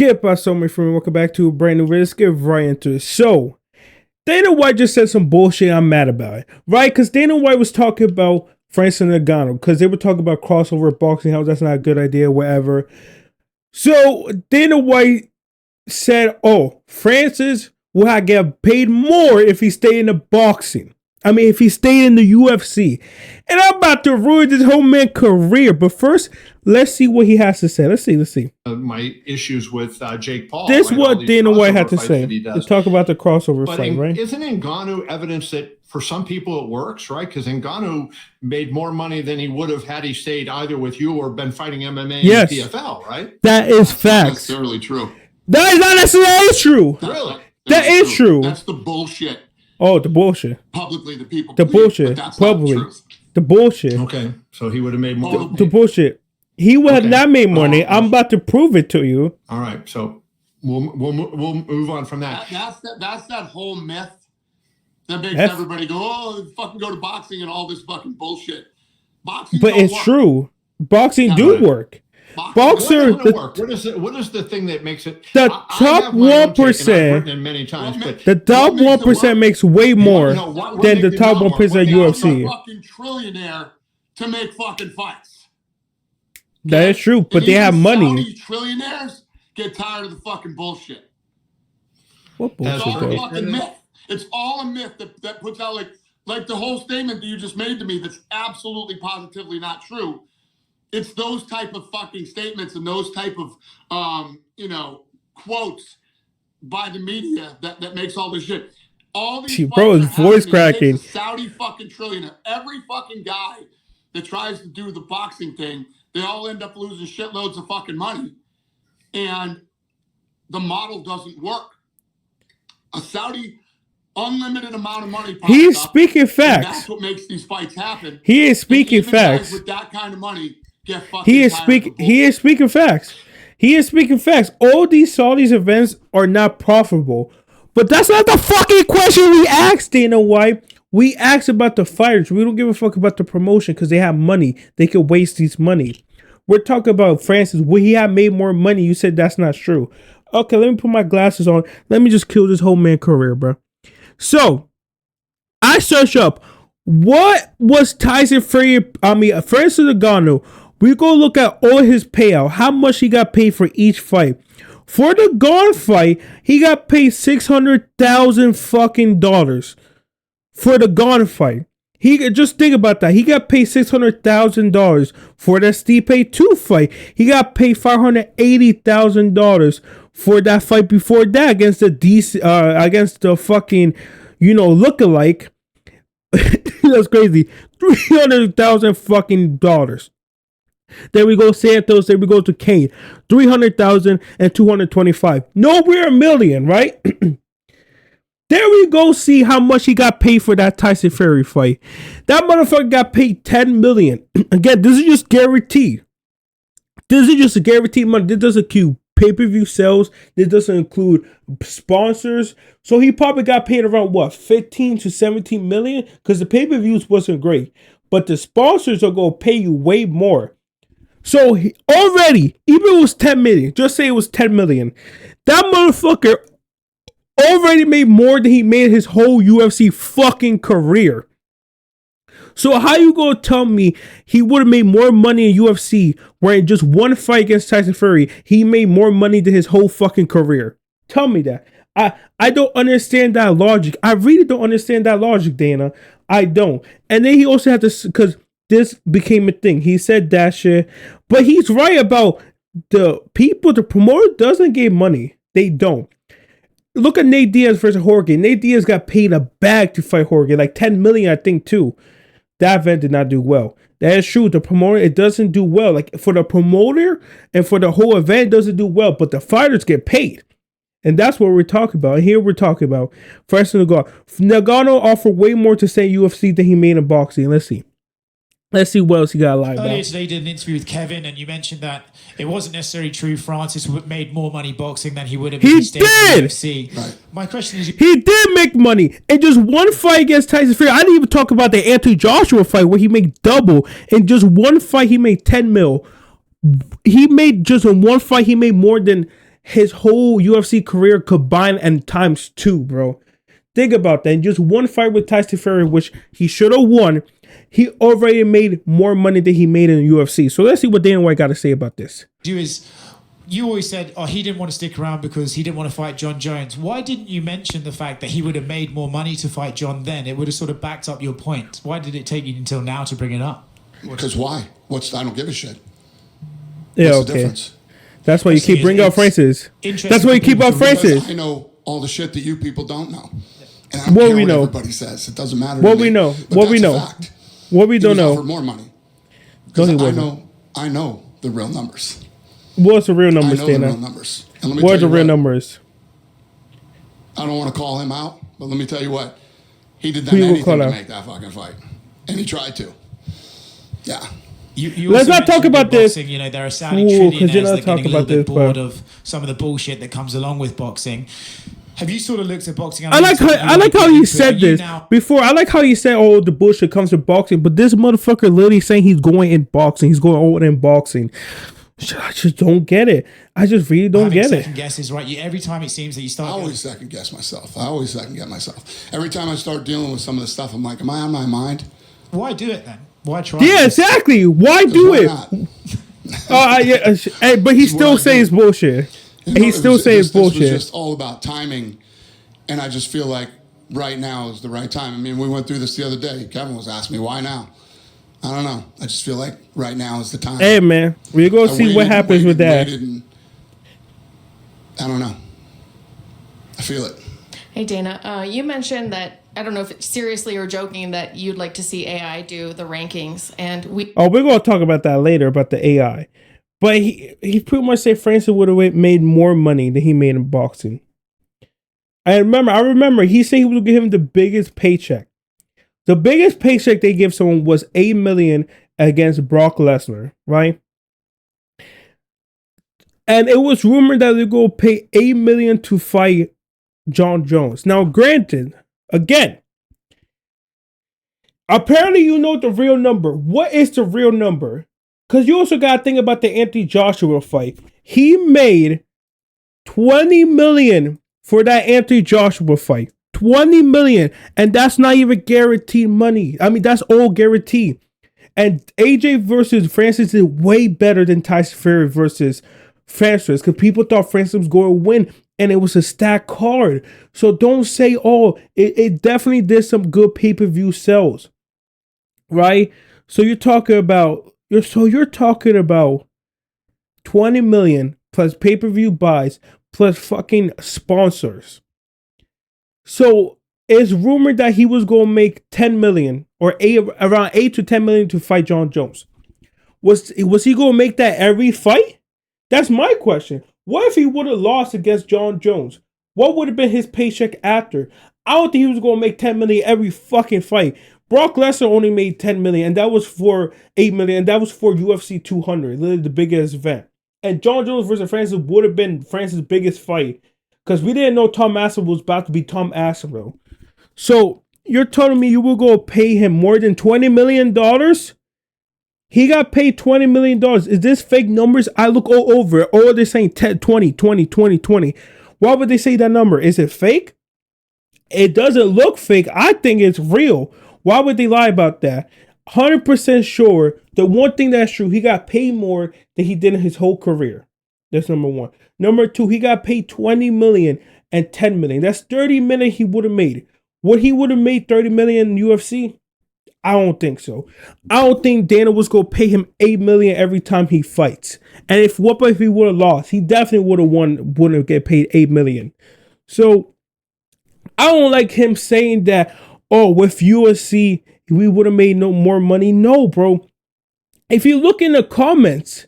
Get by so much from welcome back to a brand new video. Let's get right into it. So, Dana White just said some bullshit. I'm mad about it, right? Because Dana White was talking about Francis Ngannou because they were talking about crossover boxing, how that's not a good idea, whatever. So Dana White said, "Oh, Francis will get paid more if he stay in the boxing. I mean, if he stayed in the UFC." And I'm about to ruin this whole man's career. But first, let's see what he has to say. Let's see. My issues with Jake Paul. This is what Dana White had to say. To talk about the crossover fight, right? Isn't Ngannou evidence that for some people it works, right? Because Ngannou made more money than he would have had he stayed either with you or been fighting MMA in the PFL, right? That is facts. Not necessarily true. That is not necessarily true. Really? That is true. That's the bullshit. Oh, the bullshit. Publicly, the people. The bullshit. Publicly. The bullshit. Okay, so he would have made more. The bullshit. He would have not made money. I'm about to prove it to you. All right, so we'll move on from that. That's that whole myth that makes everybody go, oh, fucking go to boxing and all this fucking bullshit. Boxing, but it's true. Boxing do work. Boxer. What is the thing that makes it? The top 1%. Many times, but the top 1% makes way more than the top 1% of UFC. Fucking trillionaire to make fucking fights. That is true, but they have money. Saudi trillionaires get tired of the fucking bullshit. What bullshit? It's all a fucking myth. It's all a myth that puts out like the whole statement that you just made to me that's absolutely positively not true. It's those type of fucking statements and those type of quotes by the media that makes all this shit. All these bro, his voice cracking. Saudi fucking trillionaire. Every fucking guy that tries to do the boxing thing, they all end up losing shitloads of fucking money. And the model doesn't work. A Saudi unlimited amount of money. He's speaking facts. That's what makes these fights happen. He is speaking facts. With that kind of money. He is speaking facts. He is speaking facts. All these Saudis events are not profitable. But that's not the fucking question we asked, Dana White. We asked about the fighters. We don't give a fuck about the promotion because they have money. They could waste this money. We're talking about Francis. Would he have made more money? You said that's not true. Okay, let me put my glasses on. Let me just kill this whole man career, bro. So, I searched up what was Tyson Fury, Francis Ngannou. We go look at all his payout, how much he got paid for each fight. For the Gone fight, he got paid $600,000 fucking dollars. For the Gone fight, he just think about that. He got paid $600,000 for the Stipe 2 fight. He got paid $580,000 for that fight before that against the fucking lookalike. That's crazy. $300,000 fucking dollars. There we go, Santos. There we go to Kane. 300,000 and 225. Nowhere a million, right? There we go. See how much he got paid for that Tyson Fury fight. That motherfucker got paid $10 million. Again, this is just guaranteed. This is just a guaranteed money. This doesn't include pay-per-view sales. This doesn't include sponsors. So he probably got paid around 15 to 17 million because the pay-per-views wasn't great. But the sponsors are going to pay you way more. So already, even if it was 10 million, just say it was 10 million, that motherfucker already made more than he made his whole UFC fucking career. So how you gonna tell me he would have made more money in UFC where in just one fight against Tyson Fury, he made more money than his whole fucking career? Tell me that. I don't understand that logic. I really don't understand that logic, Dana. I don't. And then he also had to, because this became a thing. He said that shit. But he's right about the people, the promoter doesn't get money. They don't. Look at Nate Diaz versus Jorge. Nate Diaz got paid a bag to fight Jorge. Like 10 million, I think, too. That event did not do well. That is true. The promoter, it doesn't do well. Like for the promoter and for the whole event, it doesn't do well. But the fighters get paid. And that's what we're talking about. And here we're talking about Francis Ngannou. Ngannou offered way more to say UFC than he made in boxing. Let's see. Let's see what else he got to lie about. Earlier today, you did an interview with Kevin, and you mentioned that it wasn't necessarily true. Francis made more money boxing than he would have if he stayed in UFC. Right. My question is, he did make money in just one fight against Tyson Fury. I didn't even talk about the Anthony Joshua fight where he made double. In just one fight, he made 10 mil. He made just in one fight, he made more than his whole UFC career combined and times 2, bro. Think about that. In just one fight with Tyson Fury, which he should have won, he already made more money than he made in the UFC. So let's see what Dana White got to say about this. You always said, he didn't want to stick around because he didn't want to fight John Jones. Why didn't you mention the fact that he would have made more money to fight John then? It would have sort of backed up your point. Why did it take you until now to bring it up? Because why? I don't give a shit. Yeah, What's the difference? That's why you keep bringing out Francis. That's why you keep out Francis. I know all the shit that you people don't know. And I don't What care we what know. everybody says. It doesn't matter. What to me. we know. But What we that's a know. fact. What we don't He was know. offered more money. No, Because he I wasn't. know the real numbers. What's the real I numbers, know the Dana? real numbers. And let me What are tell the you real what, numbers? I don't want to call him out, but let me tell you what. He did Who you gonna anything call to out? make that fucking fight. And he tried to. Yeah. You Let's also not talk mentioned about in this. boxing, there are Saudi Ooh, 'cause you're trillionaires not that are getting talking a little about bit this, bored bro. of some of the bullshit that comes along with boxing. Have you sort of looked at boxing? I like how he said this before. I like how he said, "Oh, the bullshit comes to boxing," but this motherfucker literally saying he's going in boxing. He's going all in boxing. I just don't get it. I just really don't get it. Second guesses, right? Every time it seems that you start. I always second guess myself. Every time I start dealing with some of this stuff, I'm like, am I on my mind? Why do it then? Why try? Yeah, exactly. Why do Why it? not? Hey, but he still says bullshit. He still says bullshit. This was just all about timing, and I just feel like right now is the right time. I mean, we went through this the other day. Kevin was asking me, why now? I don't know. I just feel like right now is the time. Hey, man, we're going to see what happens with that. I don't know. I feel it. Hey, Dana, you mentioned that, I don't know if it's seriously or joking, that you'd like to see AI do the rankings. And we're going to talk about that later, about the AI. But he pretty much said Francis would have made more money than he made in boxing. I remember he said he would give him the biggest paycheck. The biggest paycheck they give someone was $8 million against Brock Lesnar, right? And it was rumored that they're going to pay $8 million to fight John Jones. Now, granted, again, apparently you know the real number. What is the real number? Because you also got to think about the Anthony Joshua fight. He made $20 million for that Anthony Joshua fight. $20 million. And that's not even guaranteed money. I mean, that's all guaranteed. And AJ versus Francis is way better than Tyson Fury versus Francis. Because people thought Francis was going to win. And it was a stacked card. So don't say, it definitely did some good pay-per-view sales. Right? So you're talking about 20 million plus pay-per-view buys plus fucking sponsors. So it's rumored that he was going to make 10 million or around 8 to 10 million to fight John Jones. Was he going to make that every fight? That's my question. What if he would have lost against John Jones? What would have been his paycheck after? I don't think he was going to make 10 million every fucking fight. Brock Lesnar only made 10 million, and that was for 8 million, and that was for UFC 200, literally the biggest event. And John Jones versus Francis would have been Francis' biggest fight, because we didn't know Tom Aspinall was about to be Tom Aspinall. So you're telling me you will go pay him more than $20 million? He got paid $20 million. Is this fake numbers? I look all over it. Or they're saying 10, 20, 20, 20, 20. Why would they say that number? Is it fake? It doesn't look fake. I think it's real. Why would they lie about that? 100% sure. The one thing that's true, he got paid more than he did in his whole career. That's number one. Number two, he got paid 20 million and 10 million. That's 30 million he would have made. Would he would have made 30 million in UFC? I don't think so. I don't think Dana was going to pay him 8 million every time he fights. And if he would have lost, he definitely would have wouldn't get paid 8 million. So I don't like him saying that, with UFC, we would have made no more money. No, bro. If you look in the comments,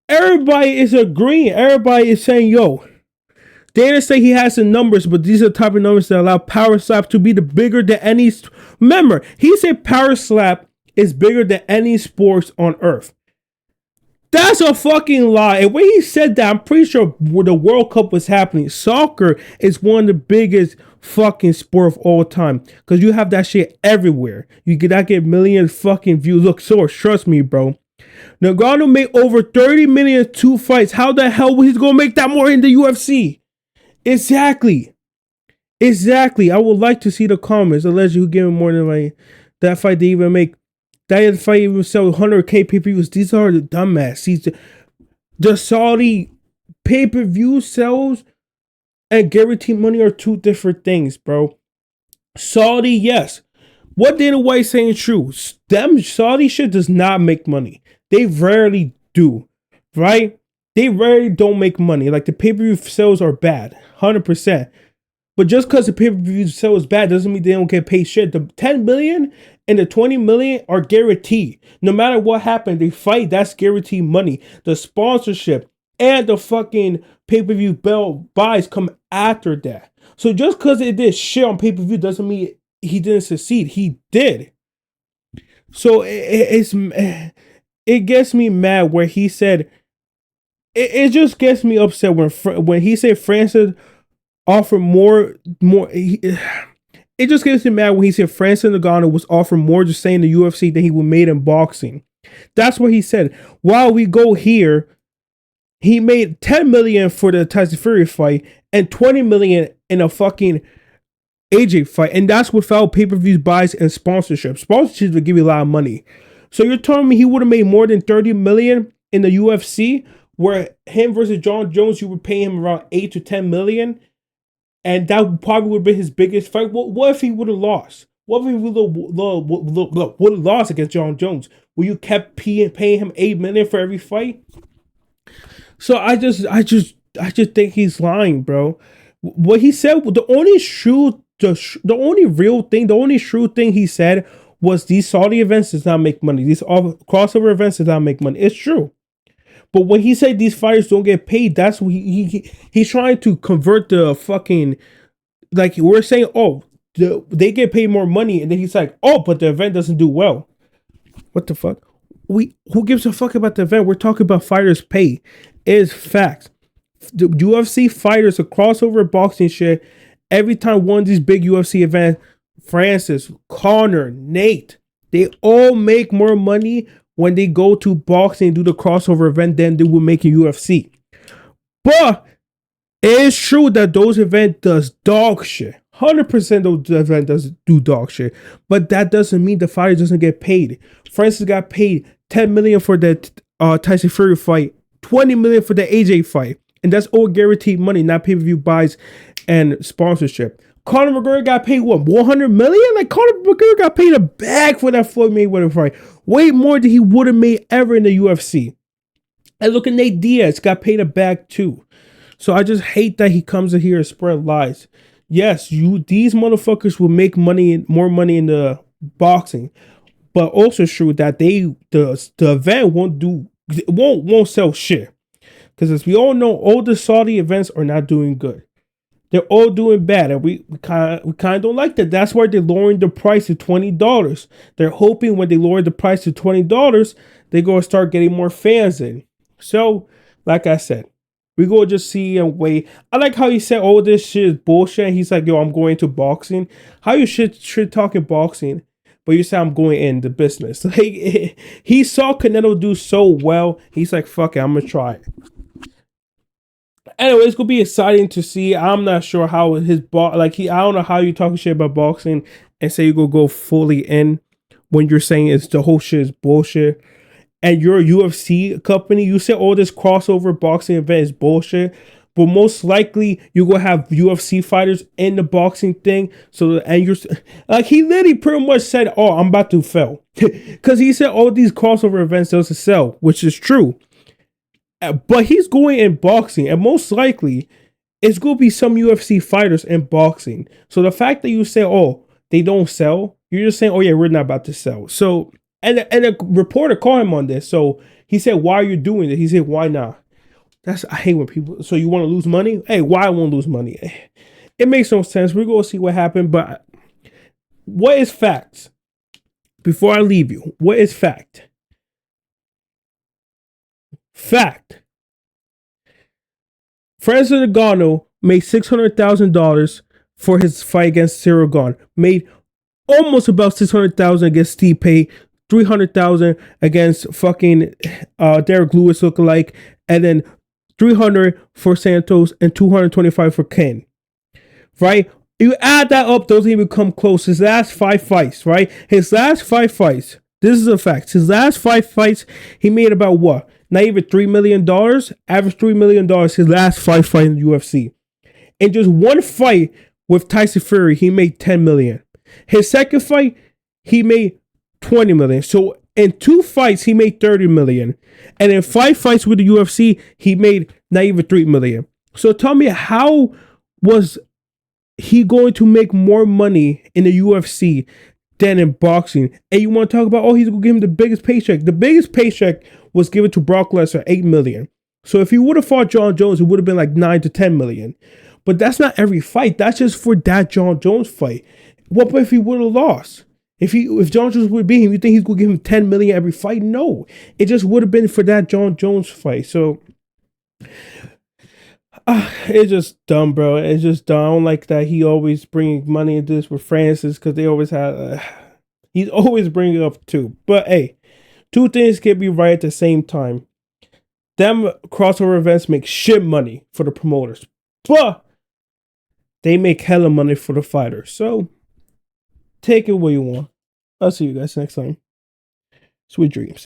everybody is agreeing. Everybody is saying, Dana say he has the numbers, but these are the type of numbers that allow Power Slap to be the bigger than any. Remember, he said Power Slap is bigger than any sports on earth. That's a fucking lie. And when he said that, I'm pretty sure the World Cup was happening. Soccer is one of the biggest fucking sport of all time. Because you have that shit everywhere. You get millions fucking views. Look, trust me, bro. Ngannou made over 30 million in 2 fights. How the hell was he gonna make that more in the UFC? Exactly. I would like to see the comments. Allegedly, who gave him more than like that fight they even make. That fight even sell 100K pay-per-views. These are the dumbass. The Saudi pay-per-view sales and guaranteed money are two different things, bro. Saudi, yes. What Dana White saying true. Them Saudi shit does not make money. They rarely do, right? They rarely don't make money. Like the pay-per-view sales are bad, 100%. But just because the pay-per-view sales bad doesn't mean they don't get paid shit. The 10 million and the 20 million are guaranteed. No matter what happened, they fight. That's guaranteed money. The sponsorship and the fucking pay-per-view bell buys come after that. So just because it did shit on pay-per-view doesn't mean he didn't succeed. He did. So it gets me mad where he said it just gets me upset when he said Francis offered more. It just gets me mad when he said Francis Ngannou was offered more just saying the UFC than he would made in boxing. That's what he said. While we go here, he made 10 million for the Tyson Fury fight and 20 million in a fucking AJ fight, and that's without pay-per-view buys and sponsorships. Sponsorships would give you a lot of money. So you're telling me he would have made more than 30 million in the UFC, where him versus John Jones, you would pay him around 8 to 10 million, and that probably would have been his biggest fight. What if he would have lost? What if he would have lost against John Jones? Will you kept paying him 8 million for every fight? So I just think he's lying, bro. What he said, the only true thing he said was these Saudi events does not make money. These crossover events does not make money. It's true. But when he said these fighters don't get paid, that's what he's trying to convert the fucking, like we're saying, oh, they get paid more money, and then he's like, oh, but the event doesn't do well. What the fuck? Who gives a fuck about the event? We're talking about fighters' pay. It's facts. The UFC fighters, a crossover boxing shit. Every time one of these big UFC events, Francis, Connor, Nate, they all make more money when they go to boxing and do the crossover event than they would make in UFC. But it is true that those events does dog shit. 100% those event does do dog shit. But that doesn't mean the fighter doesn't get paid. Francis got paid 10 million for the Tyson Fury fight, 20 million for the AJ fight. And that's all guaranteed money, not pay-per-view buys and sponsorship. Conor McGregor got paid what, 100 million? Like Conor McGregor got paid a bag for that Floyd Mayweather fight. Way more than he would have made ever in the UFC. And look at Nate Diaz, got paid a bag too. So I just hate that he comes in here and spread lies. Yes, these motherfuckers will make money, more money in the boxing, but also true that the event won't sell shit. Because as we all know, all the Saudi events are not doing good. They're all doing bad, and we kind of don't like that. That's why they're lowering the price to $20. They're hoping when they lower the price to $20, they're going to start getting more fans in. So, like I said, we go just see and wait. I like how he said, "Oh, this shit is bullshit." And he's like, "Yo, I'm going to boxing." How you should talking boxing, but you say I'm going in the business. Like he saw Canelo do so well, he's like, "Fuck it, I'm gonna try it." Anyway, it's gonna be exciting to see. I'm not sure how his I don't know how you talking shit about boxing and say you go fully in when you're saying it's the whole shit is bullshit. And you're a UFC company, you say all this crossover boxing event is bullshit, but most likely you gonna have UFC fighters in the boxing thing. So and you're like he literally pretty much said, "Oh, I'm about to fail," because he said all these crossover events doesn't sell, which is true. But he's going in boxing, and most likely it's going to be some UFC fighters in boxing. So the fact that you say, "Oh, they don't sell," you're just saying, "Oh yeah, we're not about to sell." So and a reporter called him on this. So he said, "Why are you doing it?" He said, "Why not?" I hate when people. So you want to lose money? Hey, why I won't lose money? It makes no sense. We're going to see what happened. But what is facts? Before I leave you, what is fact? Fact. Francis Ngannou made $600,000 for his fight against Cyril Gane. Made almost about $600,000 against Stipe. $300,000 against fucking Derek Lewis lookalike, and then 300 for Santos and 225 for Ken. Right? You add that up, those even come close. His last 5 fights, right? His last 5 fights. This is a fact. His last 5 fights, he made about what? Not even $3 million. Average $3 million. His last 5 fights in the UFC. In just one fight with Tyson Fury, he made $10 million. His second fight, he made $20 million. So in 2 fights, he made $30 million. And in 5 fights with the UFC, he made not even $3 million. So tell me, how was he going to make more money in the UFC than in boxing? And you want to talk about, oh, he's going to give him the biggest paycheck. The biggest paycheck was given to Brock Lesnar, $8 million. So if he would have fought John Jones, it would have been like $9 to $10 million. But that's not every fight. That's just for that John Jones fight. What if he would have lost? If John Jones would beat him, you think he's going to give him $10 million every fight? No. It just would have been for that John Jones fight. So it's just dumb, bro. It's just dumb. I don't like that he always bringing money into this with Francis, because they always had he's always bringing it up too. But hey, 2 things can be right at the same time. Them crossover events make shit money for the promoters, but they make hella money for the fighters. So take it where you want. I'll see you guys next time. Sweet dreams.